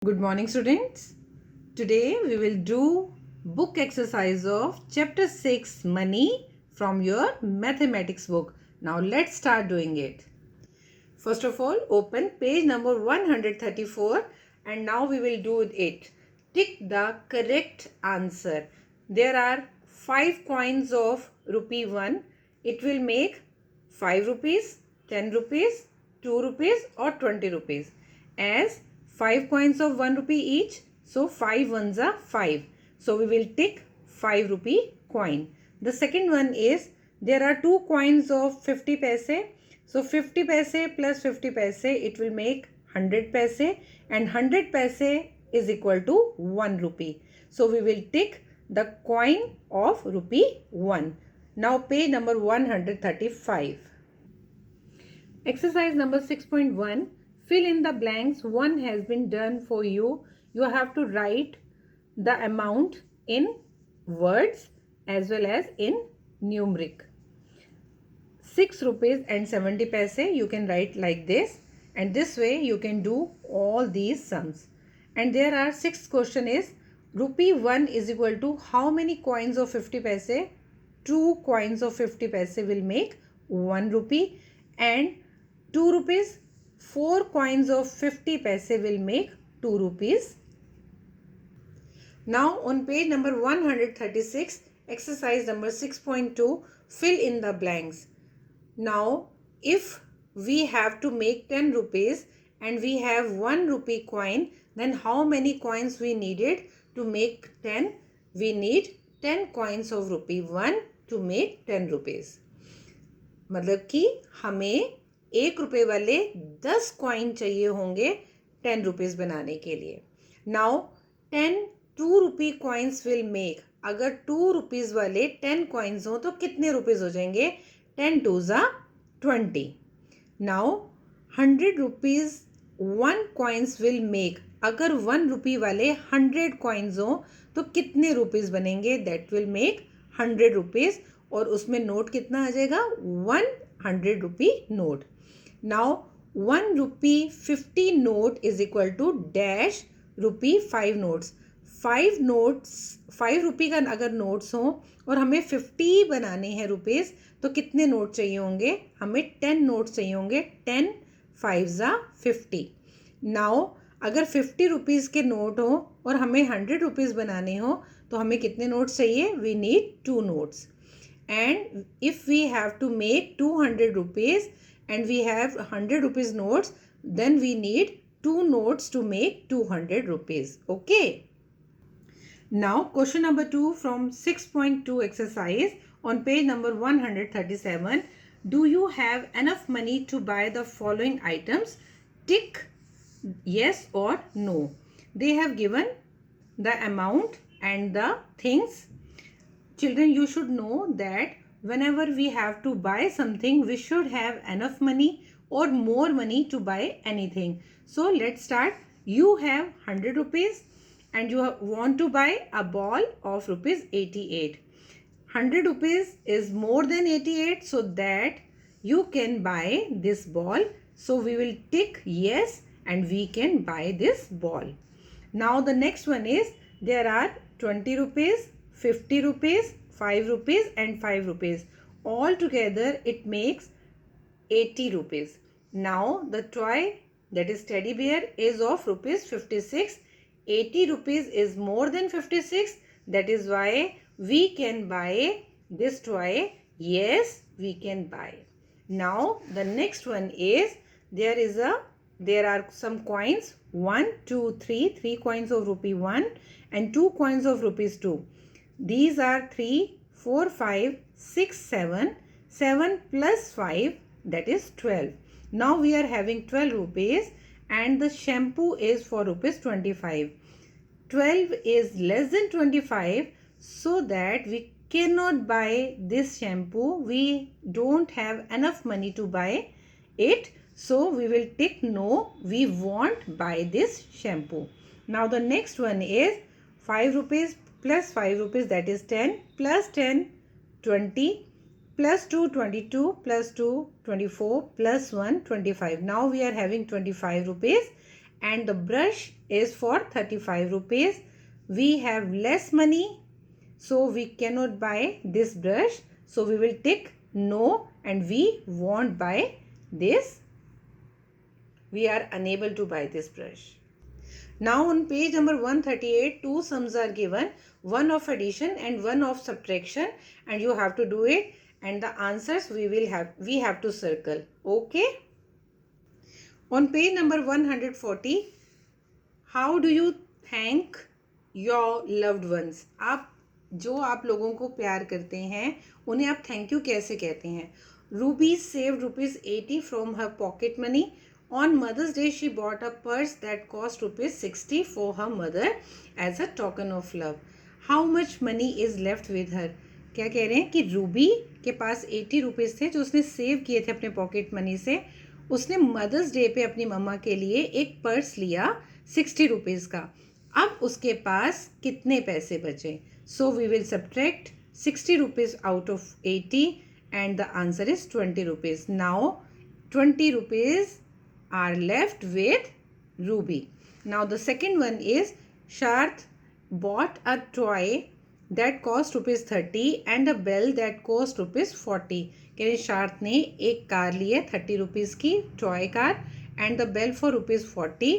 Good morning, students. Today we will do book exercise of chapter 6 Money from your mathematics book. Now let's start doing it. First of all, open page number 134 and now we will do it. Tick the correct answer. There are 5 coins of rupee 1. It will make 5 rupees, 10 rupees, 2 rupees or 20 rupees. As 5 coins of 1 rupee each, so 5 ones are 5. So we will tick 5 rupee coin. The second one is there are 2 coins of 50 paise. So 50 paise plus 50 paise, it will make 100 paise, and 100 paise is equal to 1 rupee. So we will tick the coin of rupee 1. Now page number 135. Exercise number 6.1. Fill in the blanks. One has been done for you. You have to write the amount in words as well as in numeric. 6 rupees and 70 paise you can write like this, and this way you can do all these sums. And there are 6 question is rupee 1 is equal to how many coins of 50 paise? 2 coins of 50 paise will make 1 rupee, and 2 rupees. 4 coins of 50 paise will make 2 rupees. Now on page number 136, exercise number 6.2, fill in the blanks. Now if we have to make 10 rupees and we have 1 rupee coin, then how many coins we needed to make 10? We need 10 coins of rupee 1 to make 10 rupees. मतलब कि हमें 1 रुपये वाले 10 coin चाहिए होंगे 10 rupees बनाने के लिए. Now 10 2 rupee coins will make. अगर 2 रुपीज़ वाले 10 कॉइन्स हो तो कितने रुपीज़ हो जाएंगे? 10 2s are 20. Now 100 rupees 1 coins will make. अगर 1 रुपी वाले 100 कॉइन्स हो तो कितने रुपीज़ बनेंगे? That will make 100 rupees. और उसमें नोट कितना आ जाएगा? 100 rupee note. Now 1 rupee 50 note is equal to dash rupee 5 notes. 5 rupee का अगर नोट्स हो और हमें 50 बनाने हैं रुपीज़, तो कितने नोट चाहिए होंगे? हमें 10 नोट्स चाहिए होंगे. 10 5s are 50. नाउ अगर 50 रुपीज़ के नोट हो और हमें 100 रुपीज़ बनाने हो तो हमें कितने नोट्स चाहिए? We need 2 notes. And if we have to make 200 rupees and we have 100 rupees notes, then we need 2 notes to make 200 rupees. Okay. Now question number 2 from 6.2 exercise on page number 137. Do you have enough money to buy the following items? Tick yes or no. They have given the amount and the things. Children, you should know that whenever we have to buy something, we should have enough money or more money to buy anything. So let's start. You have 100 rupees and you want to buy a ball of rupees 88. 100 rupees is more than 88, so that you can buy this ball. So we will tick yes and we can buy this ball. Now the next one is there are 20 rupees, 50 rupees, 5 rupees and 5 rupees. All together it makes 80 rupees. Now the toy, that is teddy bear, is of rupees 56. 80 rupees is more than 56. That is why we can buy this toy. Yes, we can buy. Now the next one is there are some coins. 1, 2, 3 coins of rupee 1 and 2 coins of rupees 2. These are 3, 4, 5, 6, 7. 7 plus 5, that is 12. Now we are having 12 rupees and the shampoo is for rupees 25. 12 is less than 25, so that we cannot buy this shampoo. We don't have enough money to buy it. So we will tick no, we won't buy this shampoo. Now the next one is 5 rupees plus 5 rupees, that is 10, plus 10 20, plus 2 22, plus 2 24, plus 1 25. Now we are having 25 rupees and the brush is for 35 rupees. We have less money, so we cannot buy this brush. So we will tick no and we won't buy this. We are unable to buy this brush. Now on page number 138, two sums are given, one of addition and one of subtraction, and you have to do it, and the answers we have to circle. Okay. On page number 140, how do you thank your loved ones? आप जो आप लोगों को प्यार करते हैं उन्हें आप थैंक यू कैसे कहते हैं? Ruby saved ₹80 from her pocket money. On Mother's Day, she bought a purse that cost ₹60 for her mother as a token of love. How much money is left with her? क्या कह रहे हैं कि Ruby के पास 80 rupees थे जो उसने save किए थे अपने पॉकेट मनी से. उसने मदर्स डे पे अपनी मम्मा के लिए एक पर्स लिया 60 रुपीज़ का. अब उसके पास कितने पैसे बचे? So we will subtract 60 rupees out of 80 and the answer is 20 rupees. Now 20 rupees are left with Ruby. Now the second one is Sharth bought a toy that cost ₹30 and a bell that cost ₹40. कह शार्थ ने एक car ली है 30 rupees की toy car and the bell for ₹40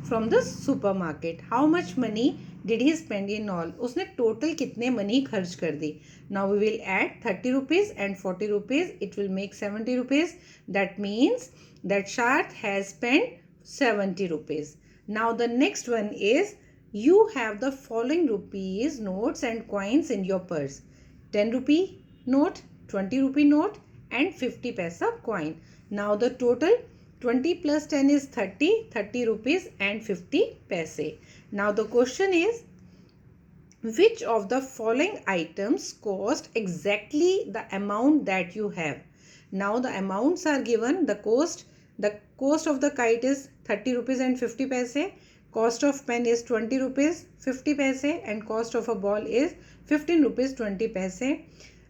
from the supermarket. How much money did he spend in all? उसने total कितने money खर्च कर दी? Now we will add 30 rupees and 40 rupees. It will make 70 rupees. That means that Sharth has spent 70 rupees. Now the next one is you have the following rupees notes and coins in your purse. 10 rupee note, 20 rupee note and 50 paisa coin. Now the total 20 plus 10 is 30, 30 rupees and 50 paise. Now the question is, which of the following items cost exactly the amount that you have? Now the amounts are given. The cost of the kite is 30 rupees and 50 paise. Cost of pen is 20 rupees 50 paise and cost of a ball is 15 rupees 20 paise.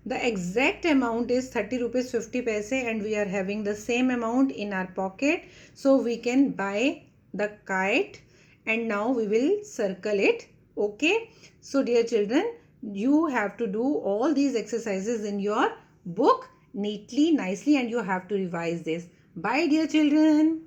The exact amount is 30 rupees 50 paise and we are having the same amount in our pocket. So we can buy the kite and now we will circle it. Okay. So dear children, you have to do all these exercises in your book neatly, nicely, and you have to revise this. Bye dear children.